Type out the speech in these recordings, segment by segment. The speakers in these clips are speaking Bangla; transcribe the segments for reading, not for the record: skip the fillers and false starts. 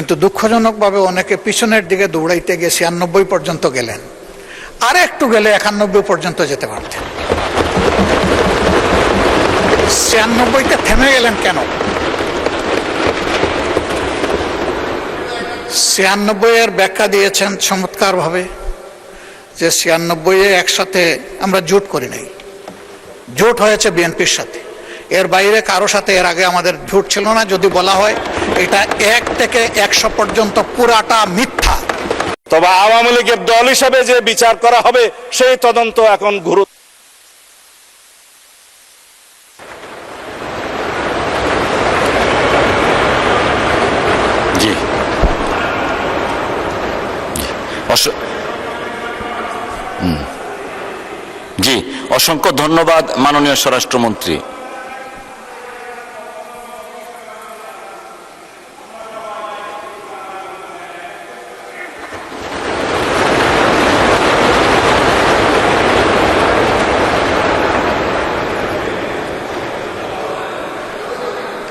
কিন্তু দুঃখজনকভাবে অনেকে পিছনের দিকে দৌড়াইতে গিয়ে ৯৬ পর্যন্ত গেলেন, আর একটু গেলে ৯১ পর্যন্ত যেতে পারতেন। ৯৬তে থেমে গেলেন কেন? ৯৬ এর ব্যাখ্যা দিয়েছেন চমৎকারভাবে যে ৯৬-এ একসাথে আমরা জোট করি নাই, জোট হয়েছে বিএনপির সাথে, এর বাইরে কারো সাথে এর আগে আমাদের জোট ছিল না। যদি বলা হয় এটা ১ থেকে ১০০ পর্যন্ত পুরাটা মিথ্যা। তবে আওয়ামী লীগের দল হিসেবে যে বিচার করা হবে সেই তদন্ত এখন গুরুত্ব। জি জি, অসংখ্য ধন্যবাদ মাননীয় স্বরাষ্ট্রমন্ত্রী।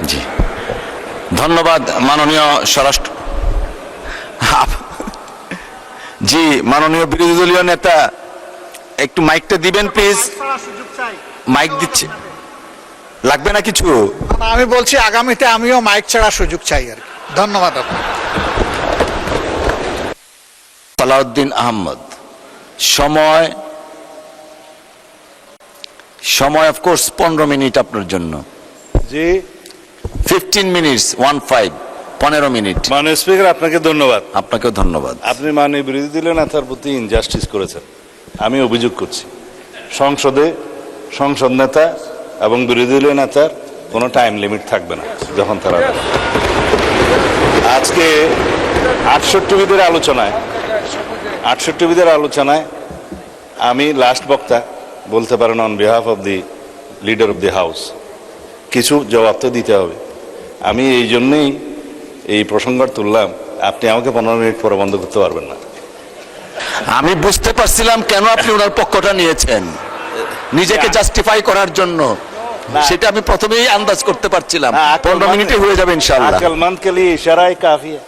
জি, ধন্যবাদ মাননীয় স্বরাষ্ট্র। জি, মাননীয় বিরোধী দলীয় নেতা একটু মাইকটা দিবেন প্লিজ। মাইক দিচ্ছে, লাগবে না কিছু? আমি বলছি আগামীতে আমিও মাইক ছাড়া সুযোগ চাই আর কি। ধন্যবাদ আপনাকে। সালাউদ্দিন আহমদ, সময় অফকোর্স 15 মিনিট আপনার জন্য। জি, 15 মিনিটস, 15 মিনিট। মাননীয় স্পিকার, আপনাকে ধন্যবাদ। আপনাকেও ধন্যবাদ। আপনি মাননীয় বিরোধী দলীয় নেতার প্রতি ইনজাস্টিস করেছেন। আমি অভিযোগ করছি, সংসদে সংসদ নেতা এবং বিরোধী দলীয় নেতার কোনো টাইম লিমিট থাকবে না যখন তারা আজকে 68 বিদের আলোচনায় আমি লাস্ট বক্তা বলতে পারেন on behalf of the leader of the house, কিছু জবাব তো দিতে হবে। আমি এই জন্যেই এই প্রসঙ্গ তুললাম, আপনি আমাকে 15 মিনিট পরে বন্ধ করতে পারবেন না। আমি বুঝতে পারছিলাম কেন আপনি ওনার পক্ষটা নিয়েছেন, নিজেকে জাস্টিফাই করার জন্য। সেটা আমি প্রথমেই আন্দাজ করতে পারছিলাম। 15 মিনিটে হয়ে যাবে ইনশাআল্লাহ। আকলমন্দ কে লিয়ে ইশারাই কাফি है।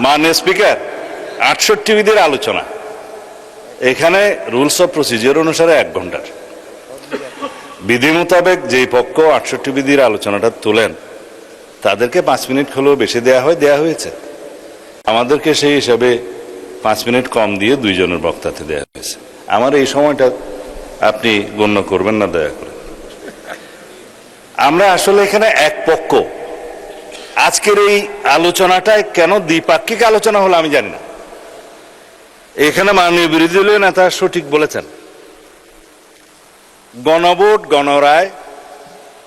মাননীয় স্পিকার, 68 বিদের আলোচনা, এখানে রুলস অফ প্রসিজিওর অনুসারে 1 ঘন্টার বিধি মোতাবেক যেই পক্ষ 68 বিধির আলোচনাটা তোলেন তাদেরকে 5 মিনিট হলেও বেশি দেয়া হয়েছে। আমাদেরকে সেই হিসাবে 5 মিনিট কম দিয়ে 2 জনের বক্তাতে দেওয়া হয়েছে। আমার এই সময়টা আপনি গণ্য করবেন না দয়া করে। আমরা আসলে এখানে এক পক্ষ। আজকের এই আলোচনাটায় কেন দ্বিপাক্ষিক আলোচনা হলো আমি জানি না। এখানে মাননীয় বিরোধী দলীয় নেতা সঠিক বলেছেন, গণভোট, গণরায়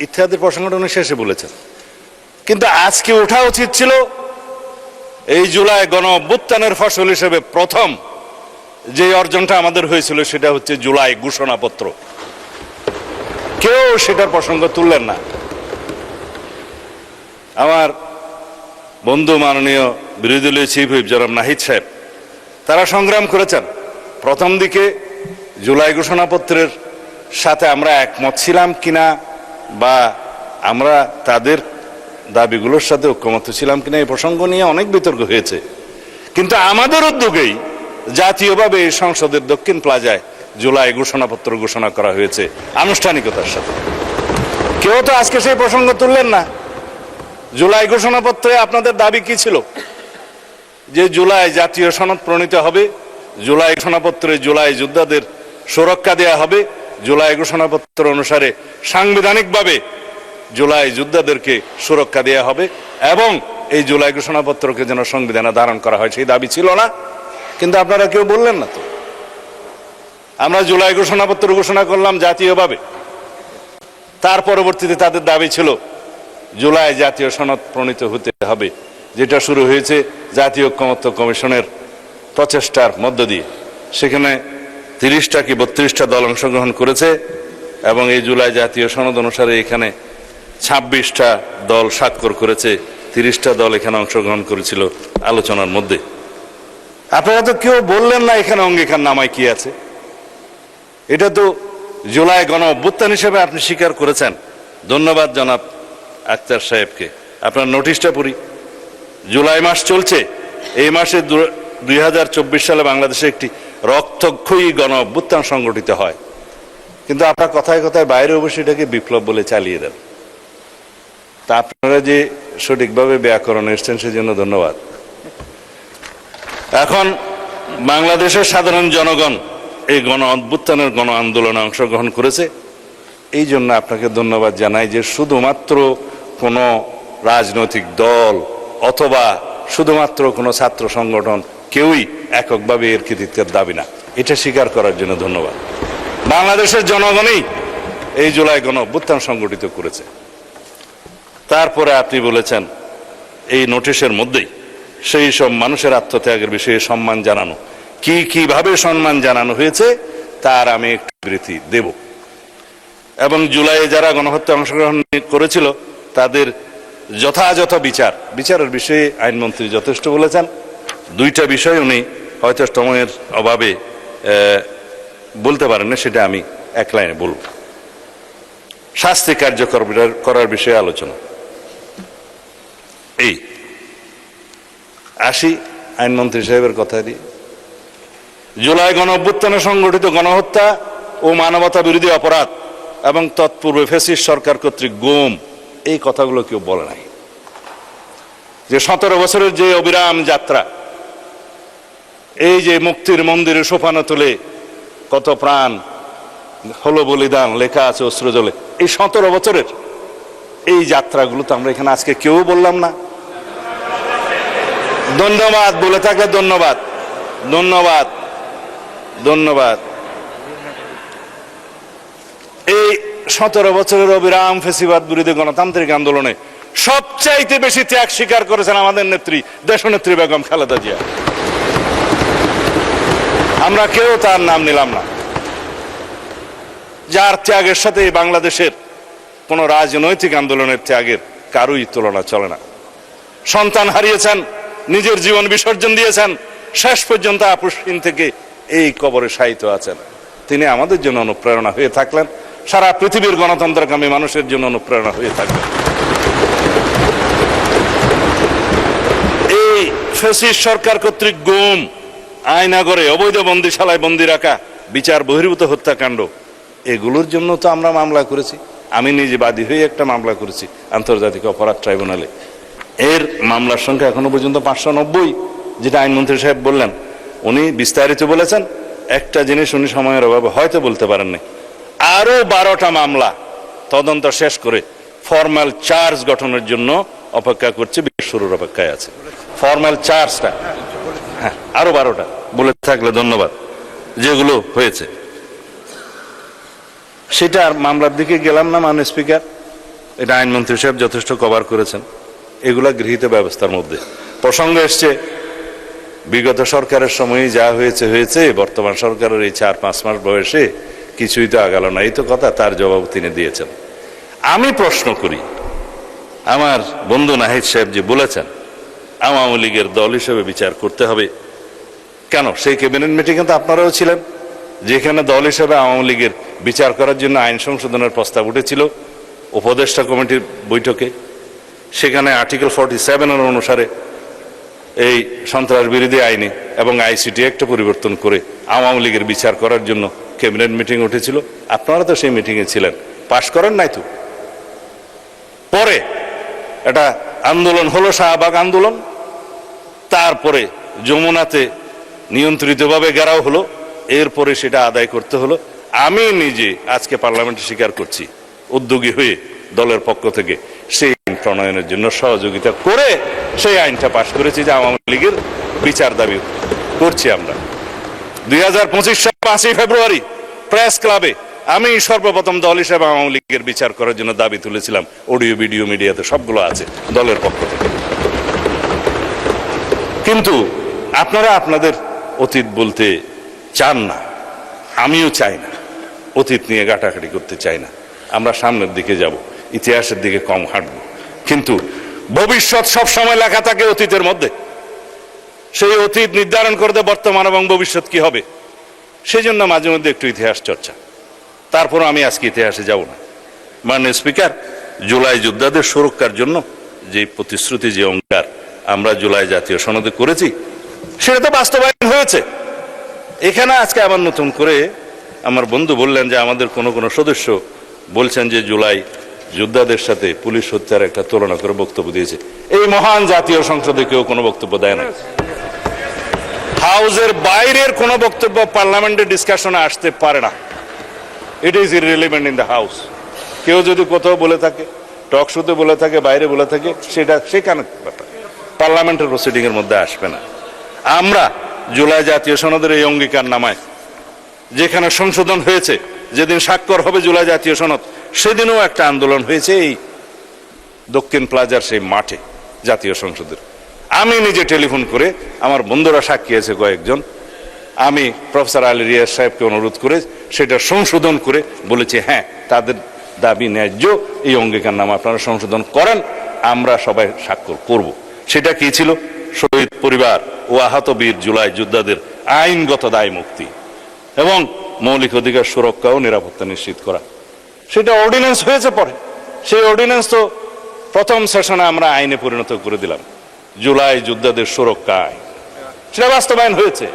ইত্যাদি প্রসঙ্গটা উনি শেষে বলেছেন, কিন্তু আজকে ওঠা উচিত ছিল এই জুলাই গণ অভ্যুত্থানের ফসল হিসেবে প্রথম যে অর্জনটা আমাদের হয়েছিল সেটা হচ্ছে জুলাই ঘোষণাপত্র। কেউ সেটার প্রসঙ্গ তুললেন না। আমার বন্ধু মাননীয় বিরোধী দলীয় চিফ হুইপ জনাব নাহিদ সাহেব, তারা সংগ্রাম করেছেন। প্রথম দিকে জুলাই ঘোষণাপত্রের সাথে আমরা একমত ছিলাম কিনা বা আমরা তাদের দাবিগুলোর সাথে ঐক্যমত ছিলাম কিনা এই প্রসঙ্গ নিয়ে অনেক বিতর্ক হয়েছে, কিন্তু আমাদের উদ্যোগেই জাতীয়ভাবে সংসদের দক্ষিণ প্লাজায় জুলাই ঘোষণাপত্র ঘোষণা করা হয়েছে আনুষ্ঠানিকতার সাথে। কেউ তো আজকে সেই প্রসঙ্গ তুললেন না। জুলাই ঘোষণাপত্রে আপনাদের দাবি কি ছিল? যে জুলাই জাতীয় সনদ প্রণীত হবে, জুলাই ঘোষণাপত্রে জুলাই যোদ্ধাদের সুরক্ষা দেয়া হবে, জুলাই ঘোষণাপত্র অনুসারে সাংবিধানিকভাবে জুলাই যোদ্ধাদেরকে সুরক্ষা দেয়া হবে এবং এই জুলাই ঘোষণাপত্রকে যেন সংবিধানে ধারণ করা হয়, সেই দাবি ছিল না? কিন্তু আপনারা কেউ বললেন না তো। আমরা জুলাই ঘোষণাপত্র ঘোষণা করলাম জাতীয়ভাবে, তার পরবর্তীতে তাদের দাবি ছিল জুলাই জাতীয় সনদ প্রণীত হতে হবে, যেটা শুরু হয়েছে জাতীয় ঐক্যমত্য কমিশনের প্রচেষ্টার মধ্য দিয়ে। সেখানে 30টা কি 32টা দল অংশগ্রহণ করেছে এবং এই জুলাই জাতীয় সনদ অনুসারে এখানে 26টা দল স্বাক্ষর করেছে, 30টা দল এখানে অংশগ্রহণ করেছিল আলোচনার মধ্যে। আপনারা তো কেউ বললেন না এখানে অঙ্গীকার নামায় কি আছে। এটা তো জুলাই গণ অভ্যুত্থান হিসেবে আপনি স্বীকার করেছেন। ধন্যবাদ জনাব আক্তার সাহেবকে। আপনার নোটিশটা পড়ি। জুলাই মাস চলছে, এই মাসে 2024 সালে বাংলাদেশে একটি রক্তক্ষয়ী গণ অভ্যুত্থান সংগঠিত হয়, কিন্তু আপনার কথায় কথায় বাইরে অবশ্যই এটাকে বিপ্লব বলে চালিয়ে দেন। তা আপনারা যে সঠিকভাবে ব্যাকরণ এসছেন সেজন্য ধন্যবাদ। এখন বাংলাদেশের সাধারণ জনগণ এই গণ অভ্যুত্থানের গণ আন্দোলনে অংশগ্রহণ করেছে, এই জন্য আপনাকে ধন্যবাদ জানাই যে শুধুমাত্র কোনো রাজনৈতিক দল অথবা শুধুমাত্র কোনো ছাত্র সংগঠন কেউই এককভাবে এর কৃতিত্বের দাবি না, এটা স্বীকার করার জন্য ধন্যবাদ। বাংলাদেশের জনগণই এই জুলাই গণ অভ্যুত্থান সংগঠিত করেছে। তারপরে আপনি বলেছেন এই নোটিশের মধ্যেই সেই সব মানুষের আত্মত্যাগের বিষয়ে সম্মান জানানো, কিভাবে সম্মান জানানো হয়েছে তার আমি একটু বিবৃতি দেব, এবং জুলাইয়ে যারা গণহত্যায় অংশগ্রহণ করেছিল তাদের যথাযথ বিচারের বিষয়ে আইনমন্ত্রী যথেষ্ট বলেছেন। দুইটা বিষয় উনি হয়তো সময়ের অভাবে বলতে পারেন না, সেটা আমি এক লাইনে বলব। শাস্তি কার্যকর করার বিষয়ে আলোচনা। এই আসি আইনমন্ত্রী সাহেবের কথা দিয়ে। জুলাই গণ অভ্যুত্থানে সংগঠিত গণহত্যা ও মানবতা বিরোধী অপরাধ এবং তৎপূর্বে ফ্যাসিস্ট সরকার কর্তৃক গুম, এই কথাগুলো কেউ বলে নাই। যে 17 বছরের যে অবিরাম যাত্রা, এই যে মুক্তির মন্দিরে সোপানো তুলে কত প্রাণ হলো বলিদান লেখা আছে অস্ত্র জলে, এই 17 বছরের এই যাত্রাগুলো তো আমরা এখানে আজকে কেউ বললাম না। ধন্যবাদ, বলে থাকলে ধন্যবাদ, ধন্যবাদ, ধন্যবাদ। এই 17 বছরের অবিরাম ফেসিবাদ বিরোধী গণতান্ত্রিক আন্দোলনে সবচাইতে বেশি ত্যাগ স্বীকার করেছেন আমাদের নেত্রী, দেশনেত্রী বেগম খালেদা জিয়া। আমরা কেউ তার নাম নিলাম না, যার ত্যাগের সাথে বাংলাদেশের কোন রাজনৈতিক আন্দোলনের ত্যাগের কারোই তুলনা চলে না। সন্তান হারিয়েছেন, নিজের জীবন বিসর্জন দিয়েছেন, শেষ পর্যন্ত আপুসহীন থেকে এই কবরে শায়িত আছেন। তিনি আমাদের জন্য অনুপ্রেরণা হয়ে থাকলেন, সারা পৃথিবীর গণতন্ত্রকামী মানুষের জন্য অনুপ্রেরণা হয়ে থাকলেন। এই ফ্যাসিস্ট সরকার কর্তৃক গুম, আয়নাগরে অবৈধ বন্দিশালায় বন্দি রাখা, বিচার বহির্ভূত হত্যাকাণ্ড, এগুলোর জন্য তো আমরা মামলা করেছি। আমি নিজে বাদী হয়ে একটা মামলা করেছি আন্তর্জাতিক অপরাধ ট্রাইব্যুনালে। এর মামলার সংখ্যা এখনো পর্যন্ত 590, যেটা আইনমন্ত্রী সাহেব বললেন। উনি বিস্তারিত বলেছেন, একটা জিনিস উনি সময়ের অভাবে হয়তো বলতে পারেননি, আরো 12টা মামলা তদন্ত শেষ করে ফর্মাল চার্জ গঠনের জন্য অপেক্ষা করছে, শুরুর অপেক্ষায় আছে। ফর্মাল চার্জটা, হ্যাঁ, আরো 12টা বলে থাকলে ধন্যবাদ, যেগুলো হয়েছে। সেটা আর মামলার দিকে গেলাম না, মাননীয় স্পিকার, এটা আইনমন্ত্রী সাহেব যথেষ্ট কভার করেছেন। এগুলা গৃহীত ব্যবস্থার মধ্যে প্রসঙ্গ এসছে, বিগত সরকারের সময় যা হয়েছে হয়েছে, বর্তমান সরকারের এই 4-5 মাস বয়সে কিছুই তো আগালো না, এই তো কথা। তার জবাব তিনি দিয়েছেন। আমি প্রশ্ন করি, আমার বন্ধু নাহিদ সাহেব যে বলেছেন আওয়ামী লীগের দল হিসেবে বিচার করতে হবে, কেন? সেই ক্যাবিনেট মিটিংয়ে তো আপনারাও ছিলেন, যেখানে দল হিসেবে আওয়ামী লীগের বিচার করার জন্য আইন সংশোধনের প্রস্তাব উঠেছিল উপদেষ্টা কমিটির বৈঠকে। সেখানে আর্টিকেল 47 অনুসারে এই সন্ত্রাস বিরোধী আইনে এবং আইসিটি একটা পরিবর্তন করে আওয়ামী লীগের বিচার করার জন্য ক্যাবিনেট মিটিং উঠেছিল। আপনারা তো সেই মিটিংয়ে ছিলেন, পাশ করেন নাই তো। পরে এটা আন্দোলন হলো, শাহবাগ আন্দোলন, তারপরে যমুনাতে নিয়ন্ত্রিতভাবে ঘেরাও হলো, এরপরে সেটা আদায় করতে হলো। আমি নিজে আজকে পার্লামেন্টে স্বীকার করছি, উদ্যোগী হয়ে দলের পক্ষ থেকে সেই আইন প্রণয়নের জন্য সহযোগিতা করে সেই আইনটা পাশ করেছি, যে আওয়ামী লীগের বিচার দাবি করছি আমরা। 2025 সাল 5 ফেব্রুয়ারি প্রেস ক্লাবে আমি সর্বপ্রথম দল হিসেবে আওয়ামী লীগের বিচার করার জন্য দাবি তুলেছিলাম। অডিও ভিডিও মিডিয়াতে সবগুলো আছে দলের পক্ষ থেকে। কিন্তু আপনারা আপনাদের অতীত বলতে চান না, আমিও চাই না, অতীত নিয়ে ঘাটাঘাটি করতে চাই না। আমরা সামনের দিকে যাব, ইতিহাসের দিকে কম হাঁটব, কিন্তু ভবিষ্যৎ সব সময় লেখা থাকে অতীতের মধ্যে। সেই অতীত নির্ধারণ করতে বর্তমান এবং ভবিষ্যৎ কি হবে, সেই জন্য মাঝে মধ্যে একটু ইতিহাস চর্চা। তারপরও আমি আজকে ইতিহাসে যাব না। মাননীয় স্পিকার, জুলাই যোদ্ধাদের সুরক্ষার জন্য যে প্রতিশ্রুতি, যে অঙ্গীকার আমরা জুলাই জাতীয় সনদে করেছি, সেটা তো বাস্তবায়ন হয়েছে। এখানে আজকে আবার নতুন করে আমার বন্ধু বললেন যে আমাদের কোনো কোনো সদস্য বলছেন যে জুলাই যোদ্ধাদের সাথে পুলিশ হত্যার একটা তুলনা করে বক্তব্য দিয়েছে। এই মহান জাতীয় সংসদে কেউ কোনো বক্তব্য দেয় না। হাউসের বাইরের কোনো বক্তব্য পার্লামেন্টের ডিসকাশনে আসতে পারে না। It is irrelevant in the house. কেউ যদি কোথাও বলে থাকে, টক শোতে বলে থাকে, বাইরে বলে থাকে, সেটা সেখানে ব্যাপার, পার্লামেন্টের প্রসিডিং এর মধ্যে আসবে না। আমরা জুলাই জাতীয় সনদের এই অঙ্গীকার নামায় যেখানে সংশোধন হয়েছে, যেদিন স্বাক্ষর হবে জুলাই জাতীয় সনদ, সেদিনও একটা আন্দোলন হয়েছে এই দক্ষিণ প্লাজার সেই মাঠে জাতীয় সংসদের। আমি নিজে টেলিফোন করে, আমার বন্ধুরা সাক্ষী আছে কয়েকজন, আমি প্রফেসর আলী রিয়াজ সাহেবকে অনুরোধ করে সেটা সংশোধন করে বলেছি, হ্যাঁ তাদের দাবি ন্যায্য, এই অঙ্গীকার নামা আপনারা সংশোধন করেন, আমরা সবাই স্বাক্ষর করব। সেটা কি ছিল? শহীদ পরিবার ও আহত বীর জুলাই যোদ্ধাদের আইনগত দায় মুক্তি এবং মৌলিক অধিকার সুরক্ষা ও নিরাপত্তা নিশ্চিত করা। সেটা অর্ডিন্যান্স হয়েছে পরে। সেই অর্ডিন্যান্স তো প্রথম সেশনে আমরা আইনে পরিণত করে দিলাম, জুলাই যোদ্ধাদের সুরক্ষা আইন। সেটা বাস্তবায়ন হয়েছে।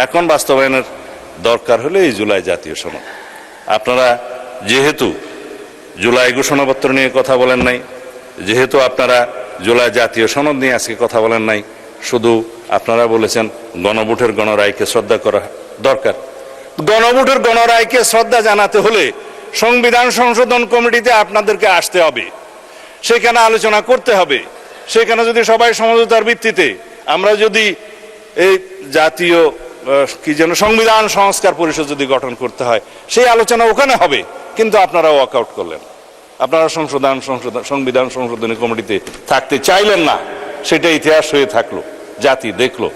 এখন বাস্তবায়নের দরকার হলে এই জুলাই জাতীয় সনদ। আপনারা যেহেতু জুলাই ঘোষণাপত্র নিয়ে কথা বলেন নাই, যেহেতু আপনারা জুলাই জাতীয় সনদ নিয়ে আজকে কথা বলেন নাই, শুধু আপনারা বলেছেন গণভোটের গণরায়কে শ্রদ্ধা করা দরকার। গণভোটের গণরায়কে শ্রদ্ধা জানাতে হলে সংবিধান সংশোধন কমিটিতে আপনাদেরকে আসতে হবে, সেখানে আলোচনা করতে হবে। সেখানে যদি সবাই সমঝোতার ভিত্তিতে আমরা যদি এই জাতীয় কি যেন সংবিধান সংস্কার পরিষদ যদি গঠন করতে হয়, সেই আলোচনা ওখানে হবে। কিন্তু আপনারা ওয়াকআউট করলেন, আপনারা সংবিধান সংশোধনী কমিটিতে থাকতে চাইলেন না। সেটা ইতিহাস হয়ে থাকলো, জাতি দেখলো।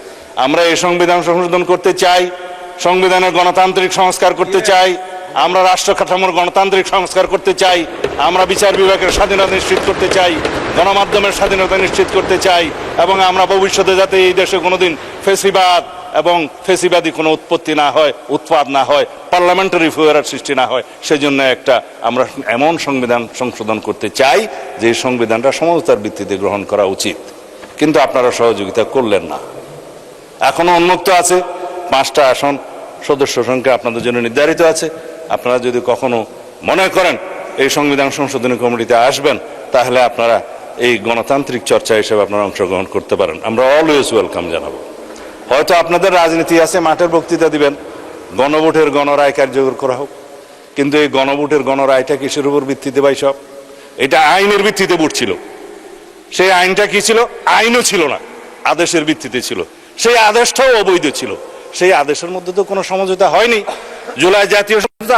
আমরা এই সংবিধান সংশোধন করতে চাই, সংবিধানের গণতান্ত্রিক সংস্কার করতে চাই, আমরা রাষ্ট্র কাঠামোর গণতান্ত্রিক সংস্কার করতে চাই, আমরা বিচার বিভাগের স্বাধীনতা নিশ্চিত করতে চাই, গণমাধ্যমের স্বাধীনতা নিশ্চিত করতে চাই, এবং আমরা ভবিষ্যতে যাতে এই দেশে কোনোদিন ফেসিবাদ এবং ফেসিবাদী কোনো উৎপত্তি না হয়, উৎপাদ না হয়, পার্লামেন্টারি ফুয়ারার সৃষ্টি না হয়, সেজন্য আমরা এমন সংবিধান সংশোধন করতে চাই যে সংবিধানটা সমঝোতার ভিত্তিতে গ্রহণ করা উচিত। কিন্তু আপনারা সহযোগিতা করলেন না। এখনো উন্মুক্ত আছে 5টা আসন, সদস্য সংখ্যা আপনাদের জন্য নির্ধারিত আছে। আপনারা যদি কখনো মনে করেন এই সংবিধান সংশোধনী কমিটিতে আসবেন, তাহলে আপনারা এই গণতান্ত্রিক চর্চা হিসেবে আপনারা অংশগ্রহণ করতে পারেন। আমরা অলওয়েজ ওয়েলকাম জানাবো। হয়তো আপনাদের রাজনীতি আছে, মাঠের বক্তৃতা দিবেন, গণভোটের গণরায় কার্যকর করা হোক। কিন্তু এই গণভোটের গণরায়টা কিসের উপর ভিত্তিতে ভাই? সব এটা আইনের ভিত্তিতে ভোট ছিল। সেই আইনটা কি ছিল? আইনও ছিল না, আদেশের ভিত্তিতে ছিল। সেই আদেশটাও অবৈধ ছিল। সেই আদেশের মধ্যে তো কোনো সমঝোতা হয়নি। জুলাই জাতীয় সনদ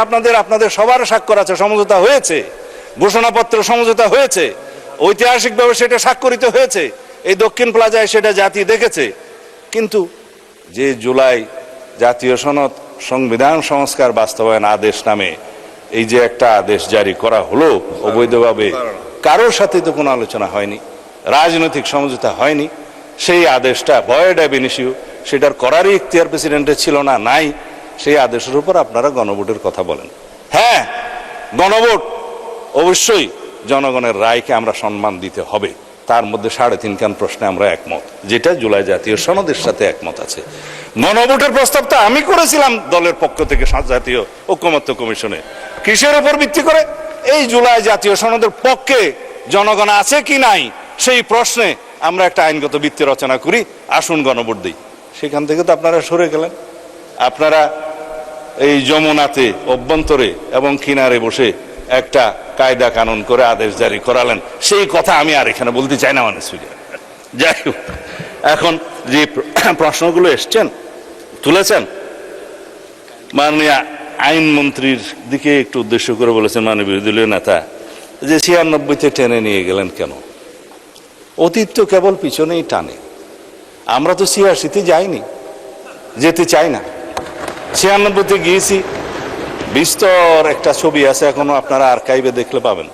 আপনাদের সবার স্বাক্ষর আছে, সমঝোতা হয়েছে, ঘোষণাপত্র সমঝোতা হয়েছে, ঐতিহাসিকভাবে সেটা স্বাক্ষরিত হয়েছে, এই দক্ষিণ প্লাজায় সেটা জাতি দেখেছে। কিন্তু যে জুলাই জাতীয় সনদ সংবিধান সংস্কার বাস্তবায়ন আদেশ নামে এই যে একটা আদেশ জারি করা হলো অবৈধভাবে, কারোর সাথে তো কোনো আলোচনা হয়নি, রাজনৈতিক সমঝোতা হয়নি। সেই আদেশটা ভয়েড অ্যাব ইনিশিও, সেটার করারই ইখতিয়ার প্রেসিডেন্টের ছিল না, নাই। সেই আদেশের উপর আপনারা গণভোটের কথা বলেন। হ্যাঁ, গণভোট অবশ্যই জনগণের রায়কে আমরা সম্মান দিতে হবে। তার মধ্যে 3.5 কান প্রশ্নে আমরা একমত, যেটা জুলাই জাতীয় সনদের সাথে একমত আছে। গণভোটের প্রস্তাবটা আমি করেছিলাম দলের পক্ষ থেকে জাতীয় ঐকমত্য কমিশনে। কিসের উপর ভিত্তি করে? এই জুলাই জাতীয় সনদের পক্ষে জনগণ আছে কি নাই সেই প্রশ্নে আমরা একটা আইনগত ভিত্তি রচনা করি, আসুন গণভোট দিই। সেখান থেকে তো আপনারা সরে গেলেন। আপনারা এই যমুনাতে অভ্যন্তরে এবং কিনারে বসে একটা কায়দা কানুন করে আদেশ জারি করালেন। সেই কথা আমি আর এখানে বলতে চাই না, মানে যাই হোক, এখন যে প্রশ্নগুলো তুলেছেন, মাননীয় আইনমন্ত্রীর দিকে একটু উদ্দেশ্য করে বলেছেন মাননীয় বিরোধী দলীয় নেতা যে 96-তে টেনে নিয়ে গেলেন কেন? অতীত তো কেবল পিছনেই টানে। আমরা তো 86-তে যাইনি, যেতে চাই না। 96-তে গিয়েছি, বিস্তর একটা ছবি আছে, এখনো আপনারা আর্কাইভে দেখলে পাবেন।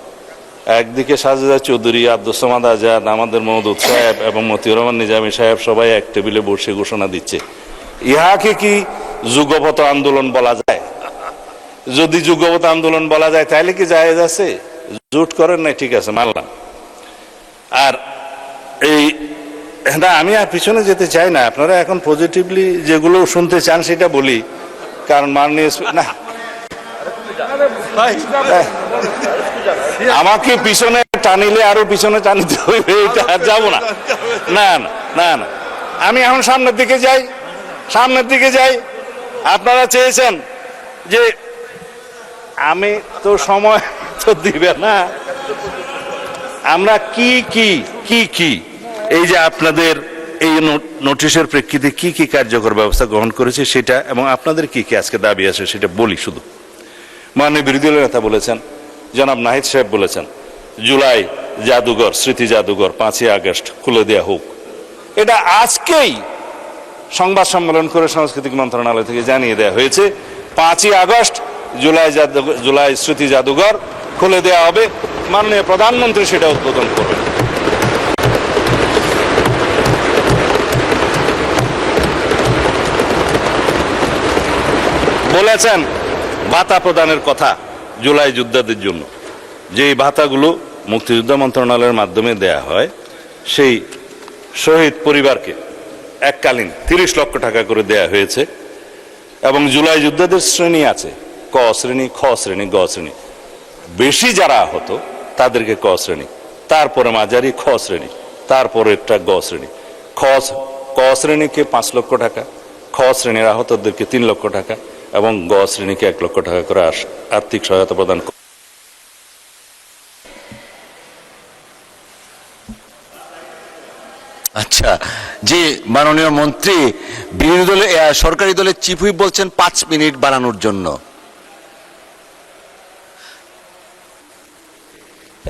একদিকে সাজেদা চৌধুরী, আব্দুস সামাদ আজাদ, আমাদের মওদুদ সাহেব এবং মতিউর রহমান নিজামী সাহেব সবাই এক টেবিলে বসে ঘোষণা দিচ্ছে। ইহাকে কি যুগপৎ আন্দোলন বলা যায়? যদি যুগপৎ আন্দোলন বলা যায় তাহলে কি জায়েজ আছে? জোট করেন নাই, ঠিক আছে, মানলাম। আর এই না, আমি আর পিছনে যেতে চাই না। আপনারা এখন পজিটিভলি যেগুলো শুনতে চান সেটা বলি, কারণ মাননীয় না আমাকে পিছনে টানিলে আরো পিছনে টানিতে হইবে, এটা আর যাবো না। না না না না, আমি এখন সামনের দিকে যাই, সামনের দিকে যাই। আপনারা চেয়েছেন যে আমি তো সময় তো দিবে না, আমরা কি কি কি কি এই যে আপনাদের এই নোটিশের প্রেক্ষিতে কি কি কার্যকর ব্যবস্থা গ্রহণ করেছে সেটা, এবং আপনাদের কি কি আজকে দাবি আছে সেটা বলি শুধু। মাননীয় বিরোধী দলের নেতা বলেছেন, জনাব নাহিদ সাহেব বলেছেন, জুলাই জাদুঘর, স্মৃতি জাদুঘর 5ই আগস্ট খুলে দেওয়া হোক। এটা আজকেই সংবাদ সম্মেলন করে সাংস্কৃতিক মন্ত্রণালয় থেকে জানিয়ে দেওয়া হয়েছে 5ই আগস্ট জুলাই স্মৃতি জাদুঘর খুলে দেওয়া হবে। মাননীয় প্রধানমন্ত্রী সেটা উদ্বোধন করবেন। বলেছেন ভাতা প্রদানের কথা জুলাই যোদ্ধাদের জন্য, যেই ভাতাগুলো মুক্তিযোদ্ধা মন্ত্রণালয়ের মাধ্যমে দেয়া হয়, সেই শহীদ পরিবারকে এককালীন 30 লক্ষ টাকা করে দেয়া হয়েছে। এবং জুলাই যোদ্ধাদের শ্রেণী আছে, ক শ্রেণী, খ শ্রেণী, গ শ্রেণী। বেশি যারা আহত তাদেরকে ক শ্রেণী, তারপরে মাঝারি খ শ্রেণী, তারপরে একটা গ শ্রেণী। ক শ্রেণীকে 5 লক্ষ টাকা, খ শ্রেণীর আহতদেরকে 3 লক্ষ টাকা এবং গ শ্রেণীকে 1 লক্ষ টাকা করে আর্থিক সহায়তা প্রদান। আচ্ছা, যে মাননীয় মন্ত্রী বিরোধী দলে সরকারি দলের চিফ হুইপ বলছেন 5 মিনিট বাড়ানোর জন্য।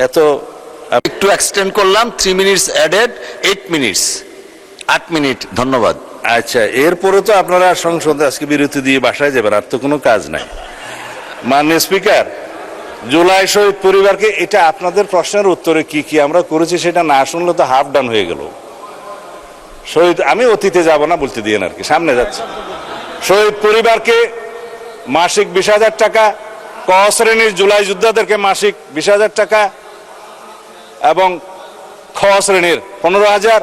এত একটু এক্সটেন্ড করলাম, 3 মিনিটস অ্যাডেড, 8 মিনিটস, 8 মিনিট। ধন্যবাদ। আচ্ছা, এরপরে তো আপনারা সংসদে আজকে বিরতি দিয়ে বাসায় যাবেন, আর তো কোনো কাজ নাই। মাননীয় স্পিকার, জুলাই শহীদ পরিবারকে, এটা আপনাদের প্রশ্নের উত্তরে কি কি আমরা করেছি সেটা না শুনলে তো হাফ ডান হয়ে গেল। শহীদ, আমি অতীতে যাব না, বলতে দিয়ে আর কি, সামনে যাচ্ছে। শহীদ পরিবারকে মাসিক 20,000 টাকা, ক শ্রেণীর জুলাই যোদ্ধাদেরকে মাসিক 20,000 টাকা এবং খ শ্রেণীর 15,000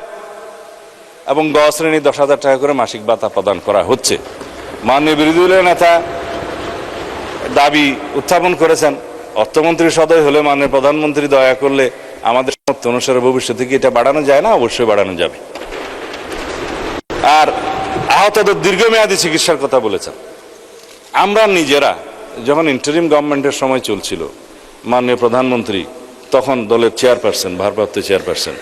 এবং গ শ্রেণীর 10,000 টাকা করে মাসিক ভাতা প্রদান করা হচ্ছে। মাননীয় বিরোধী দলের নেতা দাবি উত্থাপন করেছেন, অর্থমন্ত্রী সদয় হলে মাননীয় প্রধানমন্ত্রী দয়া করলে আমাদের সমর্থ অনুসারে ভবিষ্যতে কি এটা বাড়ানো যায় না? অবশ্যই বাড়ানো যাবে। আর আহতদের দীর্ঘমেয়াদী চিকিৎসার কথা বলেছেন। আমরা নিজেরা যখন ইন্টারিম গভর্নমেন্টের সময় চলছিল, মাননীয় প্রধানমন্ত্রী তখন দলের চেয়ারপারসন, ভারপ্রাপ্ত চেয়ারপারসন,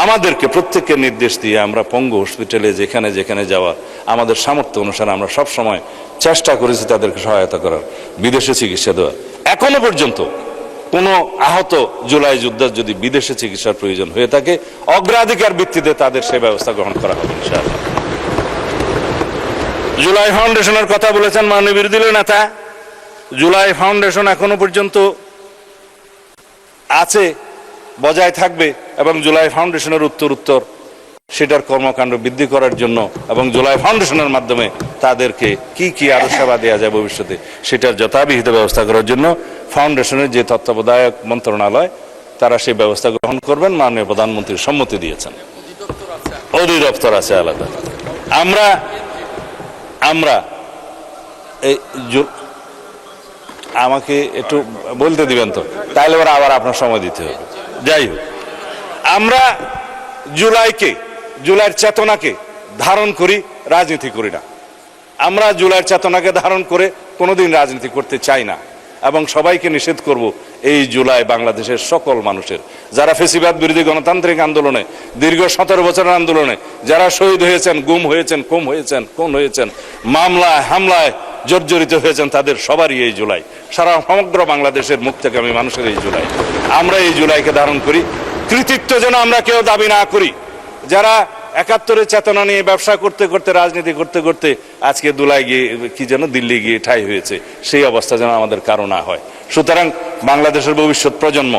আমাদেরকে প্রত্যেককে নির্দেশ দিয়ে আমরা পঙ্গু হসপিটালে যেখানে যেখানে যাওয়া আমাদের সামর্থ্য অনুসারে আমরা সব সময় চেষ্টা করেছি তাদেরকে সহায়তা করার, বিদেশে চিকিৎসা দেওয়ার। এখনো পর্যন্ত কোনো আহত জুলাই যোদ্ধার যদি বিদেশে চিকিৎসার প্রয়োজন হয়ে থাকে, অগ্রাধিকার ভিত্তিতে তাদের সে ব্যবস্থা গ্রহণ করা হবে ইনশাআল্লাহ। জুলাই ফাউন্ডেশনের কথা বলেছেন মাননীয় বিরোধী দলের নেতা। জুলাই ফাউন্ডেশন এখনো পর্যন্ত আছে, বজায় থাকবে এবং জুলাই ফাউন্ডেশনের উত্তর সেটার কর্মকাণ্ড বৃদ্ধি করার জন্য এবং জুলাই ফাউন্ডেশনের মাধ্যমে তাদেরকে কি কি আরো সেবা দেওয়া যায় ভবিষ্যতে সেটার যথাবিহিত ব্যবস্থা করার জন্য ফাউন্ডেশনের যে তত্ত্বাবধায়ক মন্ত্রণালয় তারা সেই ব্যবস্থা গ্রহণ করবেন। মাননীয় প্রধানমন্ত্রী সম্মতি দিয়েছেন। অধিদপ্তর আছে আলাদা। আমরা এই আমাকে একটু বলতে দিবেন তো, তাহলে আবার আপনার সময় দিতে হবে। যাই হোক, আমরা জুলাইয়ের চেতনাকে ধারণ করি, রাজনীতি করি না। আমরা জুলাইয়ের চেতনাকে ধারণ করে কোনোদিন রাজনীতি করতে চাই না এবং সবাইকে নিষেধ করব এই জুলাই বাংলাদেশের সকল মানুষের, যারা ফেসিবাদ বিরোধী গণতান্ত্রিক আন্দোলনে দীর্ঘ 17 বছরের আন্দোলনে যারা শহীদ হয়েছেন, গুম হয়েছেন, খুন হয়েছেন, মামলায় হামলায় জর্জরিত হয়েছেন, তাদের সবারই এই জুলাই, সারা সমগ্র বাংলাদেশের মুক্তিকামী মানুষের এই জুলাই। আমরা এই জুলাইকে ধারণ করি। কৃতিত্ব যেন আমরা কেউ দাবি না করি। যারা 71-এর চেতনা নিয়ে ব্যবসা করতে করতে, রাজনীতি করতে করতে আজকে দুলাই গিয়ে কি যেন দিল্লি গিয়ে ঠাঁই হয়েছে, সেই অবস্থা যেন আমাদের কারো না হয়। সুতরাং বাংলাদেশের ভবিষ্যৎ প্রজন্ম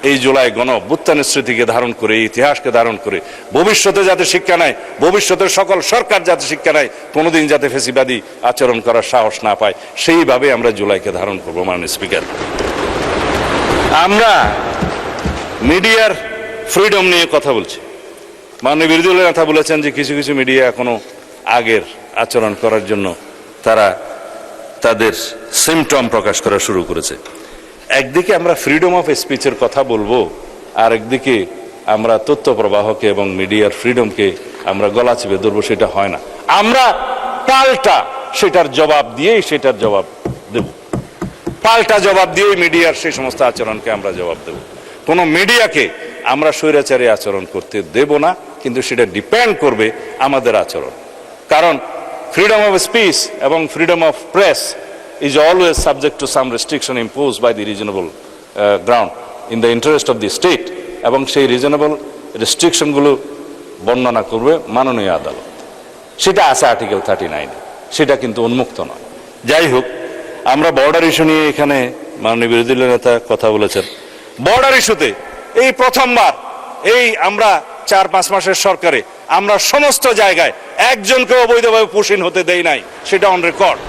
এই জুলাই গণ অভ্যুত্থানের স্মৃতিকে ধারণ করে, এই ইতিহাসকে ধারণ করে ভবিষ্যতে যাতে শিক্ষা নেয়, ভবিষ্যতের সকল সরকার যাতে শিক্ষা নেয়, কোনোদিন যাতে ফেসিবাদী আচরণ করার সাহস না পায়, সেইভাবে আমরা জুলাইকে ধারণ করবো। মাননীয় স্পিকার, আমরা মিডিয়ার ফ্রিডম নিয়ে কথা বলছি। মাননীয় বিরোধী দলের নেতা বলেছেন যে কিছু কিছু মিডিয়া এখনো আগের আচরণ করার জন্য তারা তাদের সিমটম প্রকাশ করা শুরু করেছে। একদিকে আমরা ফ্রিডম অফ স্পিচের কথা বলবো, আর একদিকে আমরা তথ্য প্রবাহকে এবং মিডিয়ার ফ্রিডমকে আমরা গলা চেপে ধরবো, সেটা হয় না। আমরা পাল্টা সেটার জবাব দিয়েই সেটার জবাব দেব, পাল্টা জবাব দিয়েই মিডিয়ার সেই সমস্ত আচরণকে আমরা জবাব দেব। কোনো মিডিয়াকে আমরা স্বৈরাচারী আচরণ করতে দেব না, কিন্তু সেটা ডিপেন্ড করবে আমাদের আচরণ। কারণ freedom of speech এবং freedom of press is always subject to some restriction imposed by the reasonable ground in the interest of the state, এবং সেই রিজনেবল রেস্ট্রিকশনগুলো বর্ণনা করবে মাননীয় আদালত। সেটা আছে আর্টিকেল 39, সেটা কিন্তু উন্মুক্ত নয়। যাই হোক, আমরা বর্ডার ইস্যু নিয়ে এখানে মাননীয় বিরোধী দলের নেতা কথা বলেছেন। বর্ডার ইস্যুতে এই প্রথমবার এই আমরা 4-5 মাসের সরকারে আমরা সমস্ত জায়গায় একজনকে অবৈধভাবে পুশিন হতে দেই নাই, সেটা অন রেকর্ড।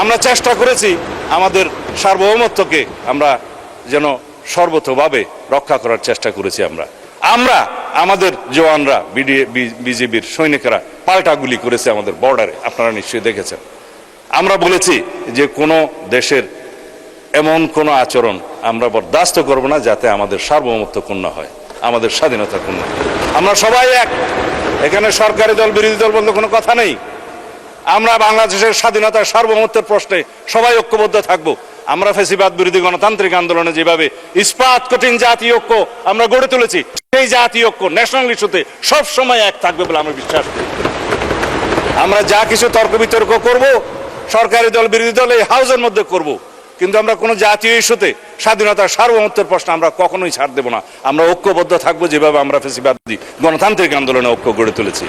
আমরা চেষ্টা করেছি আমাদের সার্বভৌমত্বকে আমরা যেন সর্বতোভাবে রক্ষা করার চেষ্টা করেছি। আমরা আমাদের জওয়ানরা, বিজিবির সৈনিকেরা পাল্টা গুলি করেছে আমাদের বর্ডারে, আপনারা নিশ্চয়ই দেখেছেন। আমরা বলেছি যে কোনো দেশের এমন কোনো আচরণ আমরা বরদাস্ত করব না যাতে আমাদের সার্বভৌমত্ব ক্ষুণ্ণ হয়, আমাদের স্বাধীনতা ক্ষুণ্ণ হয়। আমরা সবাই এক, এখানে সরকারি দল বিরোধী দল বলতে কোনো কথা নেই। আমরা বাংলাদেশের স্বাধীনতা সার্বভৌমত্বের প্রশ্নে সবাই ঐক্যবদ্ধ থাকব। আমরা ফ্যাসিবাদ বিরোধী গণতান্ত্রিক আন্দোলনে যেভাবে ইস্পাত কঠিন জাতীয় ঐক্য আমরা গড়ে তুলেছি, সেই জাতীয় ঐক্য ন্যাশনাল ইস্যুতে সব সময় এক থাকবে বলে আমরা বিশ্বাস করি। আমরা যা কিছু তর্ক বিতর্ক করব, সরকারি দল বিরোধী দল এই হাউসের মধ্যে করব, কিন্তু আমরা কোনো জাতীয় ইস্যুতে স্বাধীনতার সার্বভৌমত্বের প্রশ্ন আমরা কখনোই ছাড় দেব না। আমরা ঐক্যবদ্ধ থাকবো যেভাবে আমরা ফ্যাসিবাদী গণতান্ত্রিক আন্দোলনে ঐক্য গড়ে তুলেছি।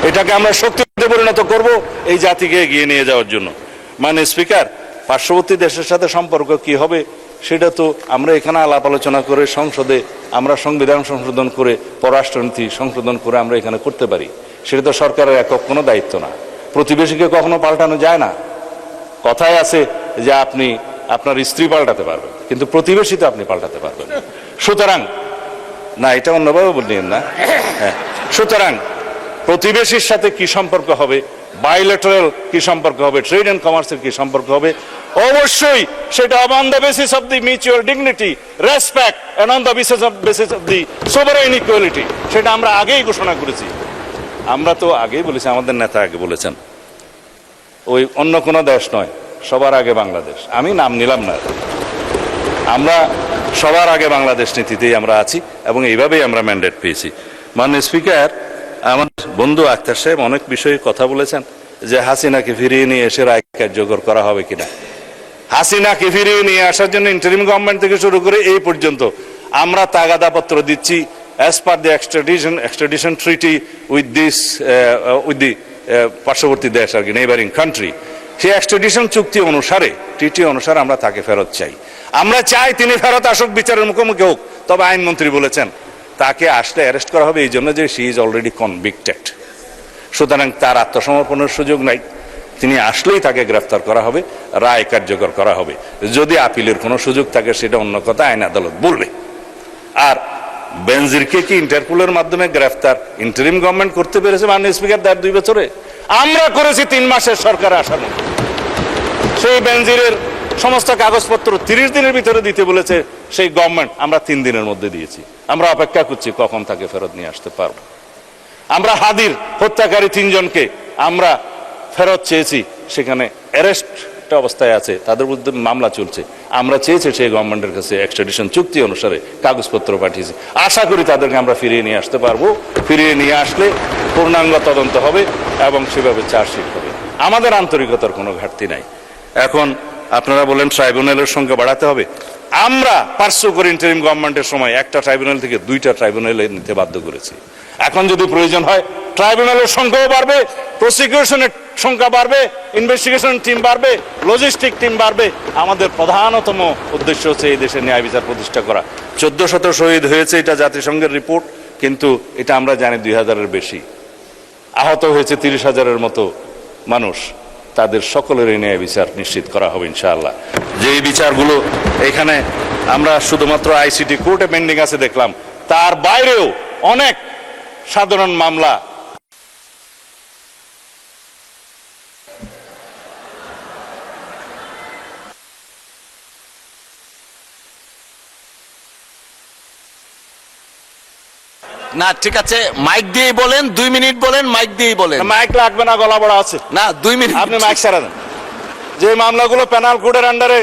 এটাকে আমরা শক্তিতে পরিণত করব এই জাতিকে এগিয়ে নিয়ে যাওয়ার জন্য। মানে স্পিকার, পার্শ্ববর্তী দেশের সাথে সম্পর্ক কি হবে সেটা তো আমরা এখানে আলাপ আলোচনা করে সংসদে আমরা সংবিধান সংশোধন করে পররাষ্ট্রনীতি সংশোধন করে আমরা এখানে করতে পারি। সেটা তো সরকারের একক কোনো দায়িত্ব না। প্রতিবেশীকে কখনো পাল্টানো যায় না। কথায় আছে যে আপনি আপনার স্ত্রী পাল্টাতে পারবেন, কিন্তু প্রতিবেশী তো আপনি পাল্টাতে পারবেন। সুতরাং না, এটা অন্যভাবে বললেন না। হ্যাঁ, সুতরাং প্রতিবেশীর সাথে কি সম্পর্ক হবে, বাইলেটারাল কি সম্পর্ক হবে, ট্রেড এন্ড কমার্সের কি সম্পর্ক হবে, অবশ্যই সেটা on the basis of the mutual dignity, respect and on the basis of the sovereign equality, সেটা আমরা আগেই ঘোষণা করেছি। আমরা তো আগেই বলেছি, আমাদের নেতা আগে বলেছেন, ওই অন্য কোনো দেশ নয়, সবার আগে বাংলাদেশ। আমি নাম নিলাম না, আমরা সবার আগে বাংলাদেশ নীতিতেই আমরা আছি এবং এইভাবেই আমরা ম্যান্ডেট পেয়েছি। মাননীয় স্পিকার, আমার বন্ধু আক্তার সাহেব অনেক বিষয়ে কথা বলেছেন যে হাসিনাকে ফিরিয়ে নিয়ে এসে রায় কার্যকর করা হবে কিনা। হাসিনাকে ফিরিয়ে নিয়ে আসার জন্য ইন্টারিম গভর্নমেন্ট থেকে শুরু করে এই পর্যন্ত আমরা তাগাদাপত্র দিচ্ছি as per the extradition treaty with the পার্শ্ববর্তী দেশ আর কি, নেইবারিং কান্ট্রি। সেই এক্সট্রাডিশন চুক্তি অনুসারে, টিটি অনুসারে আমরা তাকে ফেরত চাই। আমরা চাই তিনি ফেরত আসুক, বিচারের মুখোমুখি হোক। তবে আইনমন্ত্রী বলেছেন তাকে আসলে অ্যারেস্ট করা হবে এই জন্য যে শি ইজ অলরেডি কনভিক্টেড। সুতরাং তার আত্মসমর্পণের সুযোগ নাই। তিনি আসলেই তাকে গ্রেফতার করা হবে, রায় কার্যকর করা হবে। যদি আপিলের কোনো সুযোগ থাকে সেটা অন্য কথা, আইন আদালত বলবে। আর বেনজিরকে কি ইন্টারপোলের মাধ্যমে গ্রেফতার ইন্টারিম গভর্নমেন্ট করতে পেরেছে মাননীয় স্পিকার 2 বছরে? আমরা করেছি 3 মাসের সরকার আসার মতো। সেই বেনজিরের সমস্ত কাগজপত্র 30 দিনের ভিতরে দিতে বলেছে সেই গভর্নমেন্ট, আমরা 3 দিনের মধ্যে দিয়েছি। আমরা অপেক্ষা করছি কখন তাকে ফেরত নিয়ে আসতে পারবো। আমরা হাদির হত্যাকারী 3 জনকে আমরা ফেরত চেয়েছি, সেখানে অ্যারেস্ট অবস্থায় আছে, তাদের বিরুদ্ধে মামলা চলছে। আমরা চেয়েছি সেই গভর্নমেন্টের কাছে এক্সট্রাডিশন চুক্তি অনুসারে কাগজপত্র পাঠিয়েছি। আশা করি তাদেরকে আমরা ফিরিয়ে নিয়ে আসতে পারবো। ফিরিয়ে নিয়ে আসলে পূর্ণাঙ্গ তদন্ত হবে এবং সেভাবে চার্জশিট হবে। আমাদের আন্তরিকতার কোনো ঘাটতি নাই। এখন আপনারা বলেন ট্রাইব্যুনালের সংখ্যা বাড়াতে হবে। আমরা পার্শ্ব করে ইন্টারিম গভর্নমেন্টের সময় একটা ট্রাইব্যুনাল থেকে 2টা ট্রাইব্যুনালে নিতে বাধ্য করেছি। এখন যদি প্রয়োজন হয় ট্রাইব্যুনালের সংখ্যাও বাড়বে, প্রসিকিউশনের সংখ্যা বাড়বে, ইনভেস্টিগেশন টিম বাড়বে, লজিস্টিক টিম বাড়বে। আমাদের প্রধানতম উদ্দেশ্য হচ্ছে এই দেশে ন্যায় বিচার প্রতিষ্ঠা করা। 1400 শহীদ হয়েছে, এটা জাতিসংঘের রিপোর্ট, কিন্তু এটা আমরা জানি 2000-এর বেশি। আহত হয়েছে 30,000-এর মতো মানুষ। তাদের সকলেরই ন্যায় বিচার নিশ্চিত করা হবে ইনশাআল্লাহ। যে বিচারগুলো এখানে আমরা শুধুমাত্র আইসিটি কোর্টে পেন্ডিং আছে দেখলাম, তার বাইরেও অনেক সাধারণ মামলা। না ঠিক আছে, মাইক দিয়েই বলেন, 2 মিনিট বলেন, মাইক দিয়েই বলেন। মাইক লাগবে না, গলা বড় আছে। না 2 মিনিট আপনি মাইক ছাড়া দেন। যে মামলাগুলো পেনাল কোডের আন্ডারে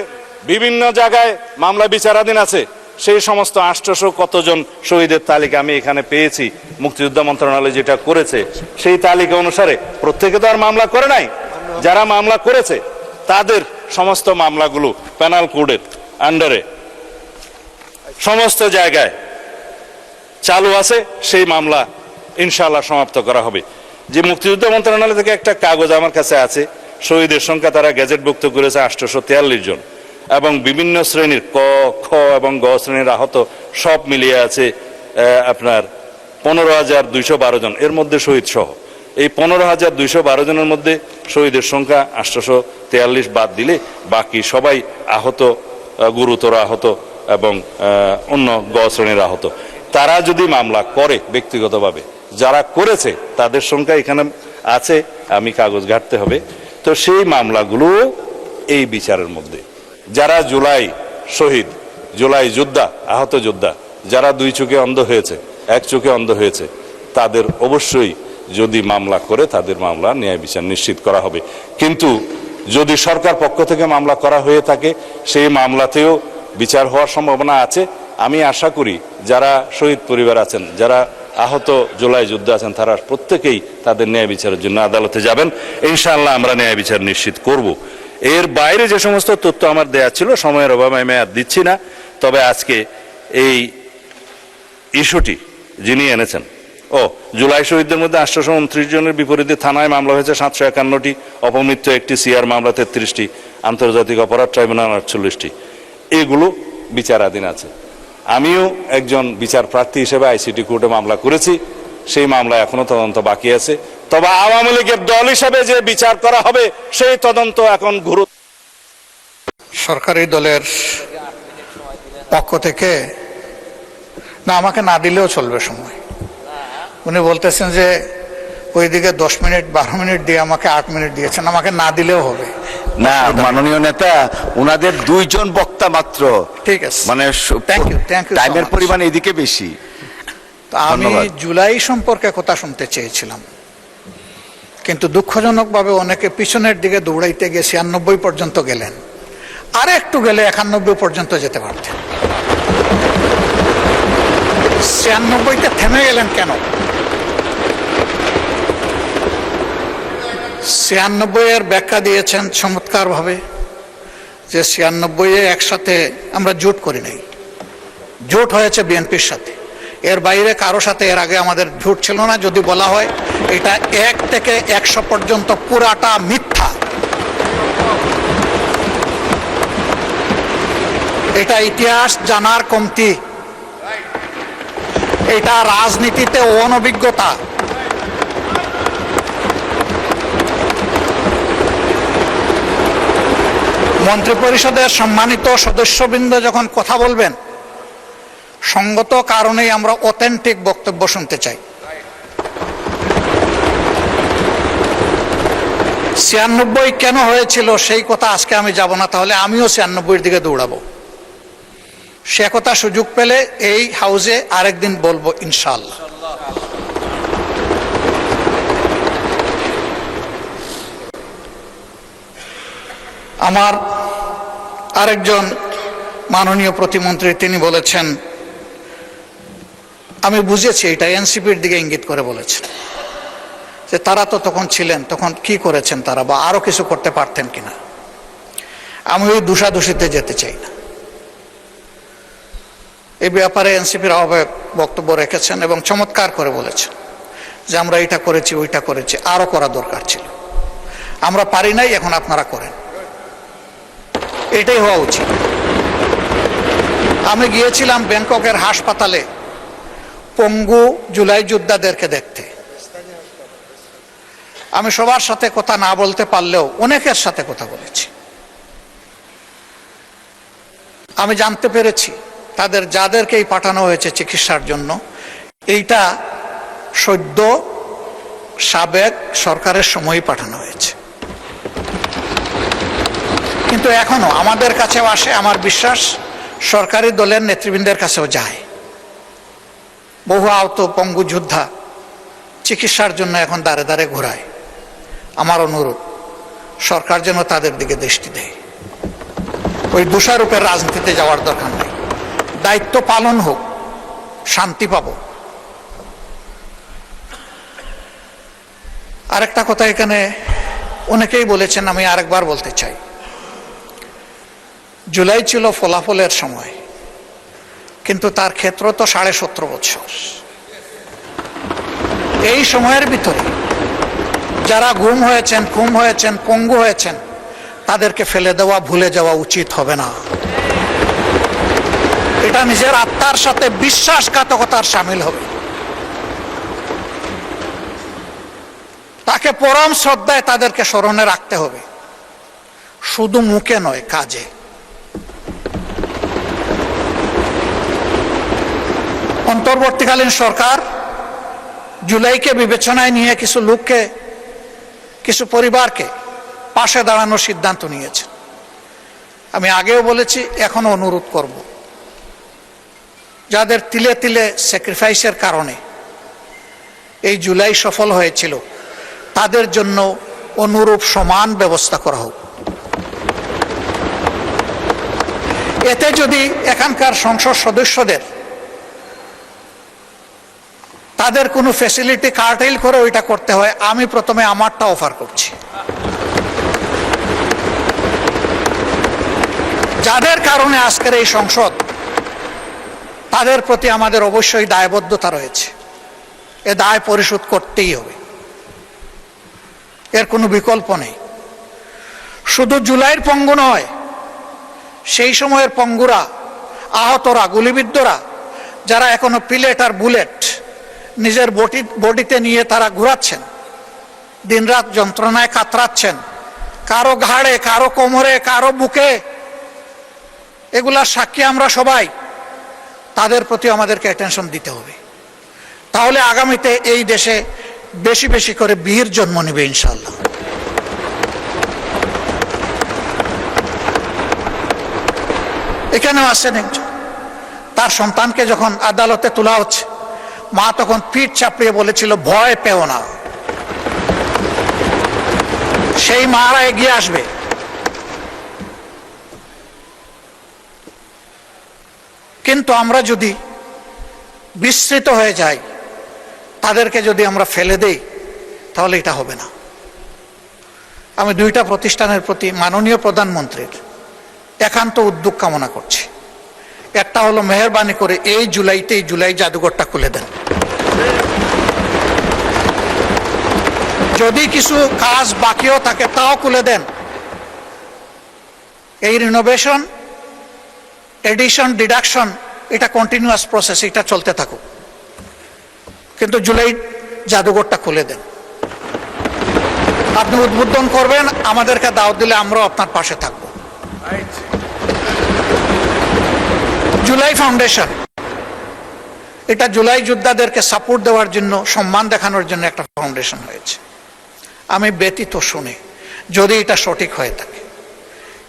বিভিন্ন জায়গায় মামলা বিচারাধীন আছে, সেই সমস্ত 800 কতজন শহীদের তালিকা আমি এখানে পেয়েছি। মুক্তিযোদ্ধা মন্ত্রণালয় যেটা করেছে সেই তালিকা অনুসারে প্রত্যেকে তো আর মামলা করে নাই, যারা মামলা করেছে তাদের সমস্ত মামলাগুলো পেনাল কোডের আন্ডারে সমস্ত জায়গায় চালু আছে। সেই মামলা ইনশাআল্লাহ সমাপ্ত করা হবে। যে মুক্তিযোদ্ধা মন্ত্রণালয় থেকে একটা কাগজ আমার কাছে আছে, শহীদের সংখ্যা তারা গেজেটভুক্ত করেছে 843 জন, এবং বিভিন্ন শ্রেণীর ক, খ এবং গ শ্রেণীর আহত সব মিলিয়ে আছে আপনার 15,212 জন, এর মধ্যে শহীদ সহ। এই 15,212 জনের মধ্যে শহীদের সংখ্যা 843 বাদ দিলে বাকি সবাই আহত, গুরুতর আহত এবং অন্য গ শ্রেণীর আহত। তারা যদি মামলা করে ব্যক্তিগতভাবে, যারা করেছে তাদের সংখ্যা এখানে আছে, আমি কাগজ ঘাটতে হবে। তো সেই মামলাগুলো এই বিচারের মধ্যে। যারা জুলাই শহীদ, জুলাই যোদ্ধা, আহত যোদ্ধা, যারা 2 চোখে অন্ধ হয়েছে, 1 চোখে অন্ধ হয়েছে, তাদের অবশ্যই যদি মামলা করে তাদের মামলা ন্যায় বিচার নিশ্চিত করা হবে। কিন্তু যদি সরকার পক্ষ থেকে মামলা করা হয়ে থাকে, সেই মামলাতেও বিচার হওয়ার সম্ভাবনা আছে। আমি আশা করি যারা শহীদ পরিবার আছেন, যারা আহত জুলাই যোদ্ধা আছেন, তারা প্রত্যেকেই তাদের ন্যায় বিচারের জন্য আদালতে যাবেন। ইনশাআল্লাহ আমরা ন্যায় বিচার নিশ্চিত করব। এর বাইরে যে সমস্ত তথ্য আমার দেয়া ছিল, সময়ের অভাবে আমি আর দিচ্ছি না। তবে আজকে এই ইস্যুটি যিনি এনেছেন, জুলাই শহীদদের মধ্যে 829 জনের বিপরীতে থানায় মামলা হয়েছে 751টি, অপমৃত্যু 1টি, সিআর মামলা 33টি, আন্তর্জাতিক অপরাধ ট্রাইব্যুনাল 48টি, এগুলো বিচারাধীন আছে। আমিও একজন বিচার প্রার্থী হিসেবে আইসিটি কোর্টে মামলা করেছি, সেই মামলা এখনো তদন্ত বাকি আছে। তবে আওয়ামী লীগের দল হিসেবে যে বিচার করা হবে সেই তদন্ত এখন সরকারি দলের পক্ষ থেকে না, আমাকে না দিলেও চলবে সময়। উনি বলতেছেন যে ওইদিকে 10 মিনিট 12 মিনিট দিয়ে আমাকে 8 মিনিট দিয়েছেন, আমাকে না দিলেও হবে। না মাননীয় নেতা, ওনাদের 2 জন বক্তা মাত্র, ঠিক আছে, মানে থ্যাংক ইউ টাইমের পরিমাণ এদিকে বেশি। আমি জুলাই সম্পর্কে কথা শুনতে চেয়েছিলাম, কিন্তু দুঃখজনকভাবে অনেকে পিছনের দিকে দৌড়াইতে গিয়ে 96 পর্যন্ত গেলেন, আর একটু গেলে 91 পর্যন্ত যেতে পারতেন। 96তে থেমে গেলেন কেন? 96 ব্যাখ্যা দিয়েছেন চমৎকারভাবে, যে 96 একসাথে আমরা জোট করি নাই, জোট হয়েছে বিএনপির সাথে। এর বাইরে কারো সাথে এর আগে আমাদের জোট ছিল না। যদি বলা হয় এটা 1 থেকে 100 পর্যন্ত পুরাটা মিথ্যা। এটা ইতিহাস জানার কমতি, এটা রাজনীতিতে অনভিজ্ঞতা। মন্ত্রিপরিষদের সম্মানিত সদস্যবৃন্দ যখন কথা বলবেন, সঙ্গত কারণেই আমরা অথেন্টিক বক্তব্য শুনতে চাই। 96 কেন হয়েছিল সেই কথা আজকে আমি যাব না, তাহলে আমিও 96 দিকে দৌড়াবো। সে কথা সুযোগ পেলে এই হাউসে আরেকদিন বলবো ইনশাআল্লাহ। আমার আরেকজন মাননীয় প্রতিমন্ত্রী তিনি বলেছেন, আমি বুঝেছি এটা এনসিপির দিকে ইঙ্গিত করে বলেছেন, যে তারা তো তখন ছিলেন, তখন কি করেছেন তারা, বা আরো কিছু করতে পারতেন কিনা। আমি ওই দোষাদোষিতে যেতে চাই না। এই ব্যাপারে এনসিপির আহ্বায়ক বক্তব্য রেখেছেন এবং চমৎকার করে বলেছেন যে আমরা এটা করেছি, ওইটা করেছি, আরো করা দরকার ছিল, আমরা পারি নাই, এখন আপনারা করেন। এটাই হওয়া উচিত। আমি গিয়েছিলাম ব্যাংককের হাসপাতালে পঙ্গু জুলাই যোদ্ধাদেরকে দেখতে। আমি সবার সাথে কথা না বলতে পারলেও অনেকের সাথে কথা বলেছি। আমি জানতে পেরেছি তাদের যাদেরকেই পাঠানো হয়েছে চিকিৎসার জন্য, এইটা সদ্য সাবেক সরকারের সময়ই পাঠানো হয়েছে, কিন্তু এখনো আমাদের কাছেও আসে। আমার বিশ্বাস সরকারি দলের নেতৃবৃন্দের কাছেও যায়। বহু আহত পঙ্গু যোদ্ধা চিকিৎসার জন্য এখন দাঁড়ে দাঁড়ে ঘোরায়। আমার অনুরোধ, সরকার যেন তাদের দিকে দৃষ্টি দেয়। ওই দোষারোপের রাজনীতিতে যাওয়ার দরকার নেই, দায়িত্ব পালন হোক, শান্তি পাব। আরেকটা কথা এখানে অনেকেই বলেছেন, আমি আরেকবার বলতে চাই। জুলাই ছিল ফলাফলের সময়, কিন্তু তার ক্ষেত্র তো 17.5 বছর। এই সময়ের ভিতরে যারা গুম হয়েছেন, খুন হয়েছেন, পঙ্গু হয়েছেন, তাদেরকে ফেলে দেওয়া, ভুলে যাওয়া উচিত হবে না। এটা নিজের আত্মার সাথে বিশ্বাসঘাতকতার সামিল হবে। তাকে পরম শ্রদ্ধায় তাদেরকে স্মরণে রাখতে হবে, শুধু মুখে নয়, কাজে। অন্তর্বর্তীকালীন সরকার জুলাইকে বিবেচনায় নিয়ে কিছু লোককে, কিছু পরিবারকে পাশে দাঁড়ানোর সিদ্ধান্ত নিয়েছে। আমি আগেও বলেছি, এখনো অনুরোধ করব, যাদের তিলে তিলে স্যাক্রিফাইসের কারণে এই জুলাই সফল হয়েছিল, তাদের জন্য অনুরূপ সমান ব্যবস্থা করা হোক। এতে যদি এখানকার সংসদ সদস্যদের তাদের কোনো ফ্যাসিলিটি কার্টেল করে ওইটা করতে হয়, আমি প্রথমে আমারটা অফার করছি। যাদের কারণে আজকের এই সংসদ, তাদের প্রতি আমাদের অবশ্যই দায়বদ্ধতা রয়েছে। এ দায় পরিশোধ করতেই হবে, এর কোনো বিকল্প নেই। শুধু জুলাইয়ের পঙ্গু নয়, সেই সময়ের পঙ্গুরা, আহতরা, গুলিবিদ্ধরা, যারা এখনো পিলেট আর বুলেট নিজের বডিতে নিয়ে তারা ঘুরাচ্ছেন, দিনরাত যন্ত্রণায় কাতরাচ্ছেন, কারো ঘাড়ে, কারো কোমরে, কারো বুকে, এগুলার সাক্ষী আমরা সবাই। তাদের প্রতি আমাদেরকে অ্যাটেনশন দিতে হবে। তাহলে আগামীতে এই দেশে বেশি বেশি করে বীর জন্ম নেবে ইনশাআল্লাহ। এখানেও আসছেন একজন, তার সন্তানকে যখন আদালতে তোলা হচ্ছে, মা তখন পিঠ চাপড়িয়ে বলেছিল, ভয় পেও না। সেই মারা এগিয়ে আসবে। কিন্তু আমরা যদি বিস্মৃত হয়ে যাই, তাদেরকে যদি আমরা ফেলে দেই, তাহলে এটা হবে না। আমি দুইটা প্রতিষ্ঠানের প্রতি মাননীয় প্রধানমন্ত্রীর একান্ত উদ্যোগ কামনা করছি। একটা হলো, মেহেরবানি করে এই জুলাইতেই জুলাই জাদুঘরটা খুলে দেন। যদি কিছু কাজ বাকিও থাকে তাও খুলে দেন। এই রিনোভেশন, এডিশন, ডিডাকশন, এটা কন্টিনিউয়াস প্রসেস, এটা চলতে থাকুক, কিন্তু জুলাই জাদুঘরটা খুলে দেন। আপনি উদ্বোধন করবেন, আমাদেরকে দাওয়াত দিলে আমরাও আপনার পাশে থাকব। জুলাই ফাউন্ডেশন, এটা জুলাই যোদ্ধাদেরকে সাপোর্ট দেওয়ার জন্য, সম্মান দেখানোর জন্য একটা ফাউন্ডেশন হয়েছে। আমি ব্যতীত শুনে, যদি এটা সঠিক হয়ে থাকে,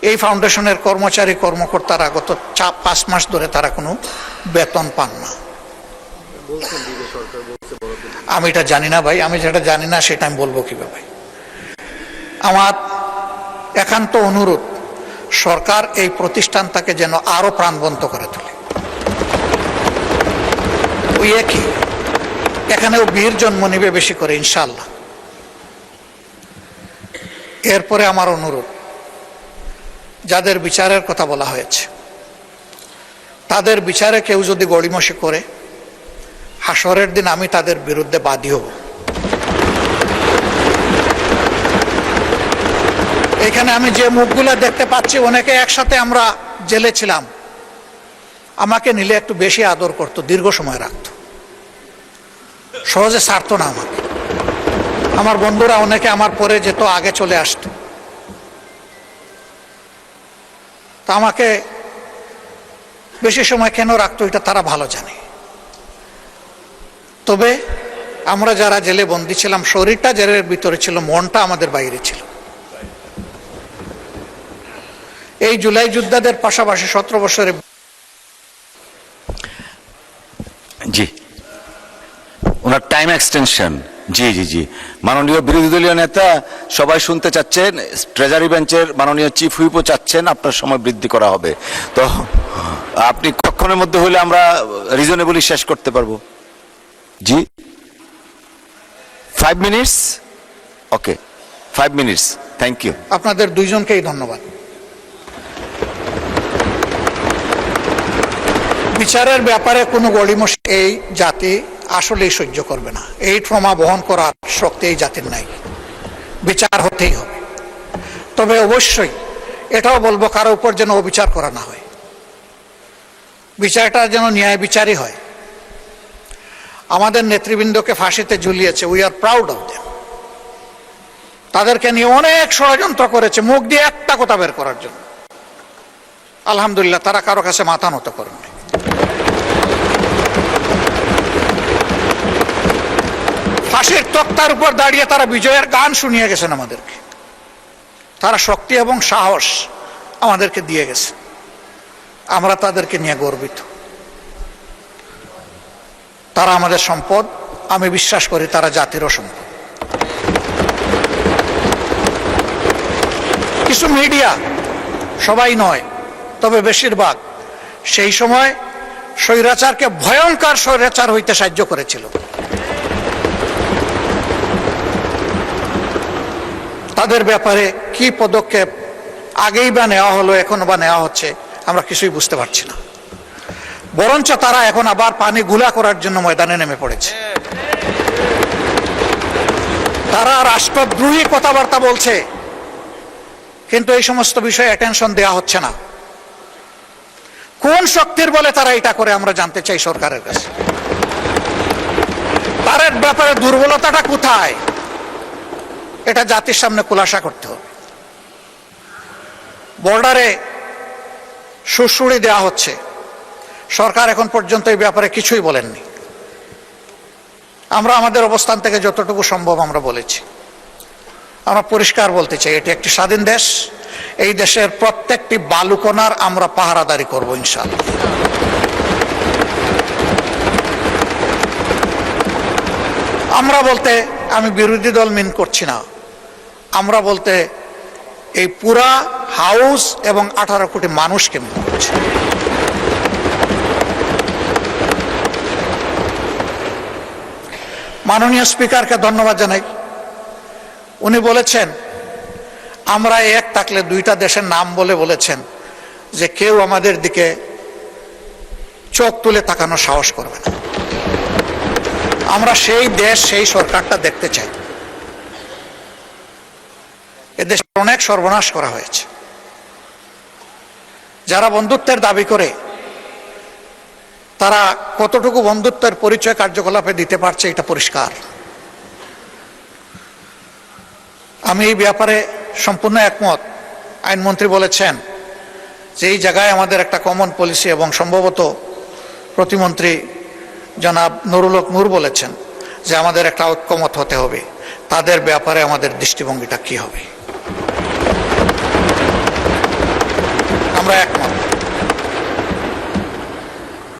এই ফাউন্ডেশনের কর্মচারী কর্মকর্তারা গত 5 মাস ধরে তারা কোনো বেতন পান না। আমি এটা জানি না ভাই, আমি যেটা জানি না সেটা আমি বলবো কিভাবে। আমার একান্ত অনুরোধ, সরকার এই প্রতিষ্ঠানটাকে যেন আরো প্রাণবন্ত করে তোলে। ওই একই, এখানেও বীর জন্ম নিবে বেশি করে ইনশাআল্লাহ। এরপরে আমার অনুরোধ, যাদের বিচারের কথা বলা হয়েছে, তাদের বিচারে কেউ যদি গড়িমসি করে, হাসরের দিন আমি তাদের বিরুদ্ধে বাদী হব। এখানে আমি যে মুখগুলো দেখতে পাচ্ছি, অনেকে একসাথে আমরা জেলে ছিলাম, আমাকে নিলে একটু বেশি আদর করতো, দীর্ঘ সময় রাখতো, সহজে ছাড়তো না আমাকে। আমার বন্ধুরা অনেকে আমার পরে যেত, আগে চলে আসতো। তা আমাকে বেশি সময় কেন রাখতো, এটা তারা ভালো জানে। তবে আমরা যারা জেলে বন্দী ছিলাম, শরীরটা জেলের ভিতরে ছিল, মনটা আমাদের বাইরে ছিল। এই জুলাই যোদ্ধাদের পাশাপাশি 17 বছরে জি, ওনার টাইম এক্সটেনশন। জি জি জি, মাননীয় বিরোধী দলীয় নেতা সবাই শুনতে চাচ্ছেন, ট্রেজারি বেঞ্চের মাননীয় চিফ হুইপও চাচ্ছেন আপনার সময় বৃদ্ধি করা হবে। তো আপনি কক্ষণের মধ্যে হইলে আমরা রিজনেবলি শেষ করতে পারবো। জি, 5 minutes. Okay, 5 minutes. Thank you. আপনাদের দুইজনকেই ধন্যবাদ। বিচারের ব্যাপারে কোনো গড়িমস এই জাতি আসলেই সহ্য করবে না। এই ট্রমা বহন করার শক্তি এই জাতির নাই। বিচার হতেই হবে। তবে অবশ্যই এটাও বলবো, কারো উপর যেন অবিচার করা না হয়। বিচারটা যেন ন্যায় বিচারই হয়। আমাদের নেতৃবৃন্দকে ফাঁসিতে ঝুলিয়েছে, we are proud of them. তাদেরকে নিয়ে অনেক ষড়যন্ত্র করেছে মুখ দিয়ে একটা কথা বের করার জন্য। আলহামদুলিল্লাহ, তারা কারো কাছে মাথা নত করেননি। ফাঁসির তক্তার উপর দাঁড়িয়ে তারা বিজয়ের গান শুনিয়ে গেছেন আমাদেরকে। তারা শক্তি এবং সাহস আমাদেরকে দিয়ে গেছে। আমরা তাদেরকে নিয়ে গর্বিত। তারা আমাদের সম্পদ। আমি বিশ্বাস করি তারা জাতিরও সম্পদ। কিছু মিডিয়া, সবাই নয় তবে বেশিরভাগ, সেই সময় স্বৈরাচারকে ভয়ঙ্কর স্বৈরাচার হইতে সাহায্য করেছিল। তাদের ব্যাপারে কি পদক্ষেপ আগেই বা নেওয়া হলো, এখন বা নেওয়া হচ্ছে, আমরা কিছুই বুঝতে পারছি না। বরঞ্চ তারা এখন আবার পানি গুলা করার জন্য ময়দানে নেমে পড়েছে। তারা রাষ্ট্রদ্রোহী কথাবার্তা বলছে, কিন্তু এই সমস্ত বিষয়ে অ্যাটেনশন দেওয়া হচ্ছে না। কোন শক্তির বলে তারা এটা করে আমরা জানতে চাই সরকারের কাছে। তার ব্যাপারে দুর্বলতাটা কোথায়, এটা জাতির সামনে খুলাসা করতে হবে। বর্ডারে সুড়সুড়ি দেওয়া হচ্ছে, সরকার এখন পর্যন্ত এই ব্যাপারে কিছুই বলেননি। আমরা আমাদের অবস্থান থেকে যতটুকু সম্ভব আমরা বলেছি। আমরা পরিষ্কার বলতে চাই, এটি একটি স্বাধীন দেশ। এই দেশের প্রত্যেকটি বালুকণার আমরা পাহারাদারি করব ইনশাআল্লাহ। আমরা বলতে আমি বিরোধী দল মিন করছি না। আমরা বলতে এই পুরা হাউস এবং 18 কোটি মানুষকে মিন করছি। মাননীয় স্পিকারকে ধন্যবাদ জানাই। উনি বলেছেন আমরা এক থাকলে দুইটা দেশের নাম বলে বলেছেন যে কেউ আমাদের দিকে চোখ তুলে তাকানোর সাহস করবে না। আমরা সেই দেশ, সেই সরকারটা দেখতে চাই। এদেশে অনেক সর্বনাশ করা হয়েছে। যারা বন্ধুত্বের দাবি করে তারা কতটুকু বন্ধুত্বের পরিচয় কার্যকলাপে দিতে পারছে এটা পরিষ্কার। আমি এই ব্যাপারে সম্পূর্ণ একমত। আইনমন্ত্রী বলেছেন যে এই জায়গায় আমাদের একটা কমন পলিসি, এবং সম্ভবত প্রতিমন্ত্রী জনাব নুরুল হক নূর বলেছেন যে আমাদের একটা ঐক্যমত হতে হবে, তাদের ব্যাপারে আমাদের দৃষ্টিভঙ্গিটা কি হবে।